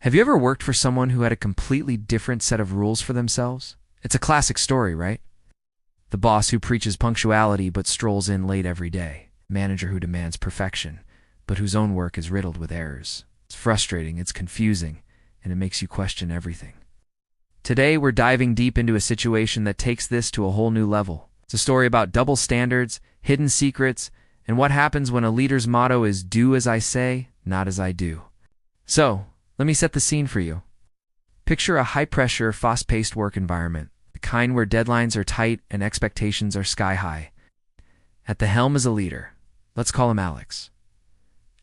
Have you ever worked for someone who had a completely different set of rules for themselves? It's a classic story, right? The boss who preaches punctuality but strolls in late every day. Manager who demands perfection, but whose own work is riddled with errors. It's frustrating, it's confusing, and it makes you question everything. Today, we're diving deep into a situation that takes this to a whole new level. It's a story about double standards, hidden secrets, and what happens when a leader's motto is do as I say, not as I do. So, let me set the scene for you. Picture a high-pressure, fast-paced work environment, the kind where deadlines are tight and expectations are sky-high. At the helm is a leader. Let's call him Alex.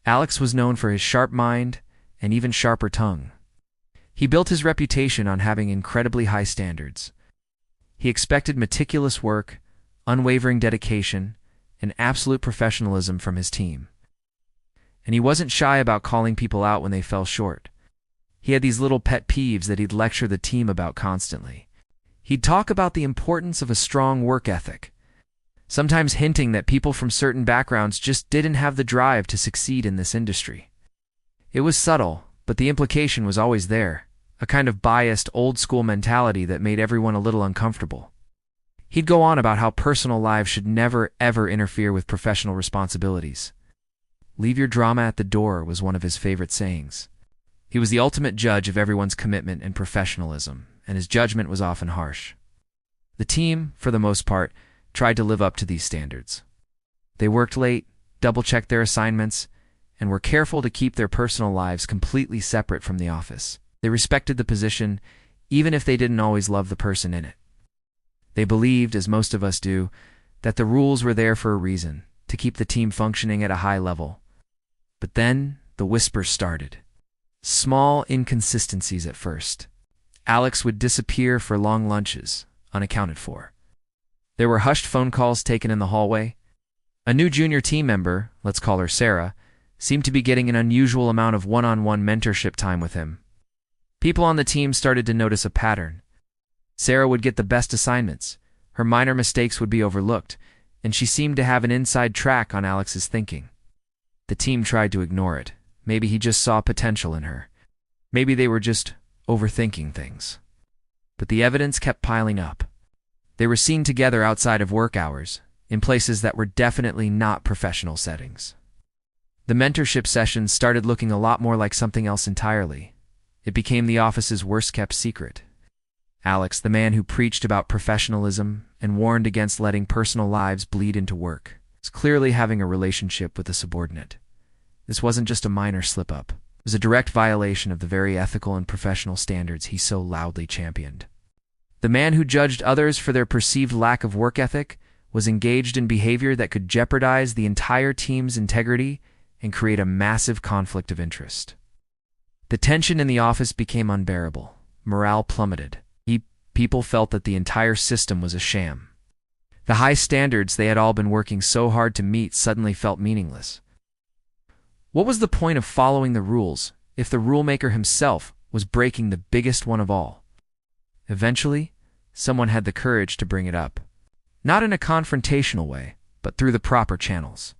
Alex was known for his sharp mind and even sharper tongue. He built his reputation on having incredibly high standards. He expected meticulous work, unwavering dedication, and absolute professionalism from his team. And he wasn't shy about calling people out when they fell short. He had these little pet peeves that he'd lecture the team about constantly. He'd talk about the importance of a strong work ethic, sometimes hinting that people from certain backgrounds just didn't have the drive to succeed in this industry. It was subtle, but the implication was always there, a kind of biased, old-school mentality that made everyone a little uncomfortable. He'd go on about how personal lives should never, ever interfere with professional responsibilities. "Leave your drama at the door" was one of his favorite sayings. He was the ultimate judge of everyone's commitment and professionalism, and his judgment was often harsh. The team, for the most part, tried to live up to these standards. They worked late, double-checked their assignments, and were careful to keep their personal lives completely separate from the office. They respected the position, even if they didn't always love the person in it. They believed, as most of us do, that the rules were there for a reason, to keep the team functioning at a high level. But then, the whispers started. Small inconsistencies at first. Alex would disappear for long lunches, unaccounted for. There were hushed phone calls taken in the hallway. A new junior team member, let's call her Sarah, seemed to be getting an unusual amount of one-on-one mentorship time with him. People on the team started to notice a pattern. Sarah would get the best assignments, her minor mistakes would be overlooked, and she seemed to have an inside track on Alex's thinking. The team tried to ignore it. Maybe he just saw potential in her. Maybe they were just overthinking things. But the evidence kept piling up. They were seen together outside of work hours, in places that were definitely not professional settings. The mentorship sessions started looking a lot more like something else entirely. It became the office's worst-kept secret. Alex, the man who preached about professionalism and warned against letting personal lives bleed into work, was clearly having a relationship with a subordinate. This wasn't just a minor slip-up. It was a direct violation of the very ethical and professional standards he so loudly championed. The man who judged others for their perceived lack of work ethic was engaged in behavior that could jeopardize the entire team's integrity and create a massive conflict of interest. The tension in the office became unbearable. Morale plummeted. People felt that the entire system was a sham. The high standards they had all been working so hard to meet suddenly felt meaningless. What was the point of following the rules if the rulemaker himself was breaking the biggest one of all? Eventually, someone had the courage to bring it up. Not in a confrontational way, but through the proper channels.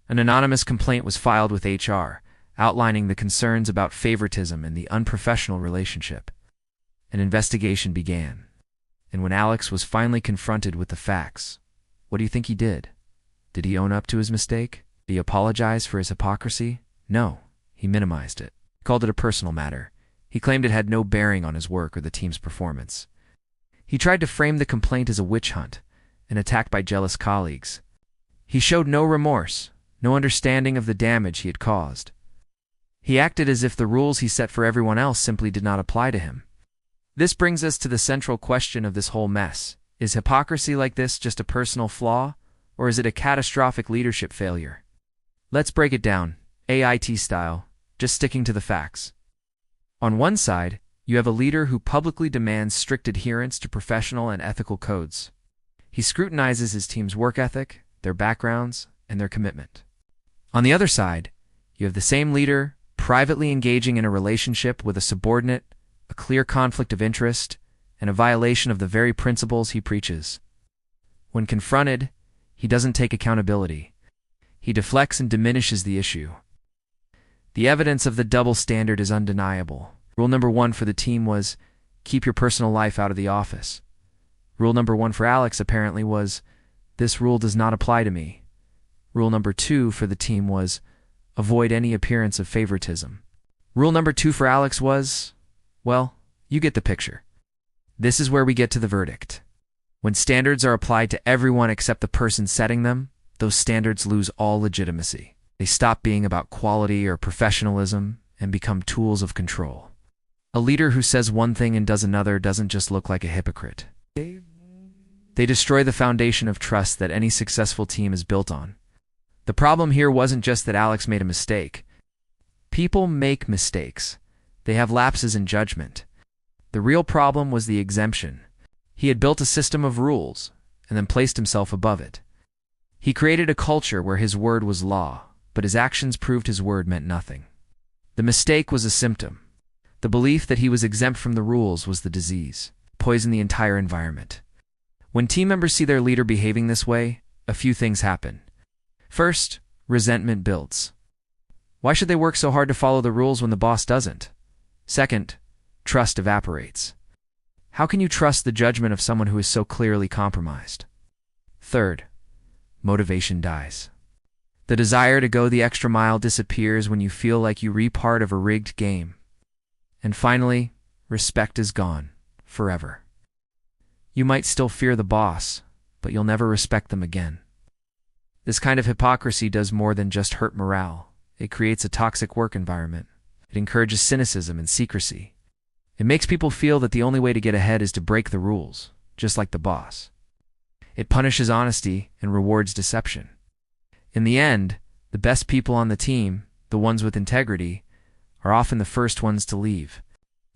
An anonymous complaint was filed with HR, outlining the concerns about favoritism and the unprofessional relationship. An investigation began, and when Alex was finally confronted with the facts, what do you think he did? Did he own up to his mistake? Did he apologize for his hypocrisy? No, he minimized it. He called it a personal matter. He claimed it had no bearing on his work or the team's performance. He tried to frame the complaint as a witch hunt, an attack by jealous colleagues. He showed no remorse, no understanding of the damage he had caused. He acted as if the rules he set for everyone else simply did not apply to him. This brings us to the central question of this whole mess. Is hypocrisy like this just a personal flaw, or is it a catastrophic leadership failure? Let's break it down, AIT style, just sticking to the facts. On one side, you have a leader who publicly demands strict adherence to professional and ethical codes. He scrutinizes his team's work ethic, their backgrounds, and their commitment. On the other side, you have the same leader privately engaging in a relationship with a subordinate, a clear conflict of interest, and a violation of the very principles he preaches. When confronted, he doesn't take accountability. He deflects and diminishes the issue. The evidence of the double standard is undeniable. Rule number 1 for the team was, keep your personal life out of the office. Rule number 1 for Alex apparently was, this rule does not apply to me. Rule number 2 for the team was, avoid any appearance of favoritism. Rule number 2 for Alex was, well, you get the picture. This is where we get to the verdict. When standards are applied to everyone except the person setting them, those standards lose all legitimacy. They stop being about quality or professionalism and become tools of control. A leader who says one thing and does another doesn't just look like a hypocrite. They destroy the foundation of trust that any successful team is built on. The problem here wasn't just that Alex made a mistake. People make mistakes. They have lapses in judgment. The real problem was the exemption. He had built a system of rules and then placed himself above it. He created a culture where his word was law, but his actions proved his word meant nothing. The mistake was a symptom. The belief that he was exempt from the rules was the disease, poisoned the entire environment. When team members see their leader behaving this way, a few things happen. First, resentment builds. Why should they work so hard to follow the rules when the boss doesn't? Second, trust evaporates. How can you trust the judgment of someone who is so clearly compromised? Third, motivation dies. The desire to go the extra mile disappears when you feel like you re part of a rigged game. And finally, respect is gone, forever. You might still fear the boss, but you'll never respect them again. This kind of hypocrisy does more than just hurt morale. It creates a toxic work environment. It encourages cynicism and secrecy. It makes people feel that the only way to get ahead is to break the rules, just like the boss. It punishes honesty and rewards deception. In the end, the best people on the team, the ones with integrity, are often the first ones to leave.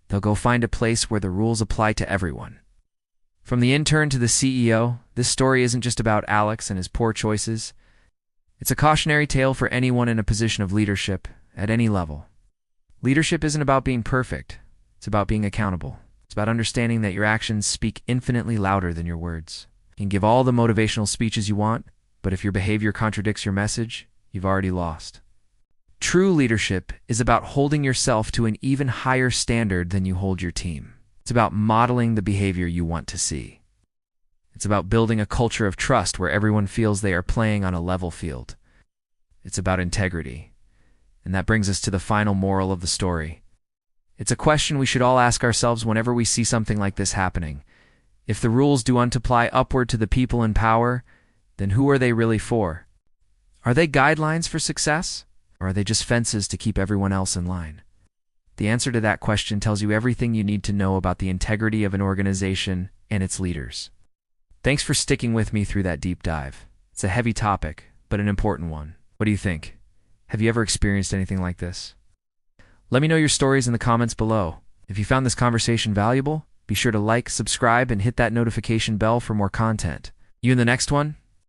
They'll go find a place where the rules apply to everyone. From the intern to the CEO, this story isn't just about Alex and his poor choices. It's a cautionary tale for anyone in a position of leadership, at any level. Leadership isn't about being perfect. It's about being accountable. It's about understanding that your actions speak infinitely louder than your words. You can give all the motivational speeches you want, but if your behavior contradicts your message, you've already lost. True leadership is about holding yourself to an even higher standard than you hold your team. It's about modeling the behavior you want to see. It's about building a culture of trust where everyone feels they are playing on a level field. It's about integrity. And that brings us to the final moral of the story. It's a question we should all ask ourselves whenever we see something like this happening. If the rules don't apply upward to the people in power, then who are they really for? Are they guidelines for success, or are they just fences to keep everyone else in line? The answer to that question tells you everything you need to know about the integrity of an organization and its leaders. Thanks for sticking with me through that deep dive. It's a heavy topic, but an important one. What do you think? Have you ever experienced anything like this? Let me know your stories in the comments below. If you found this conversation valuable, be sure to like, subscribe, and hit that notification bell for more content. You in the next one?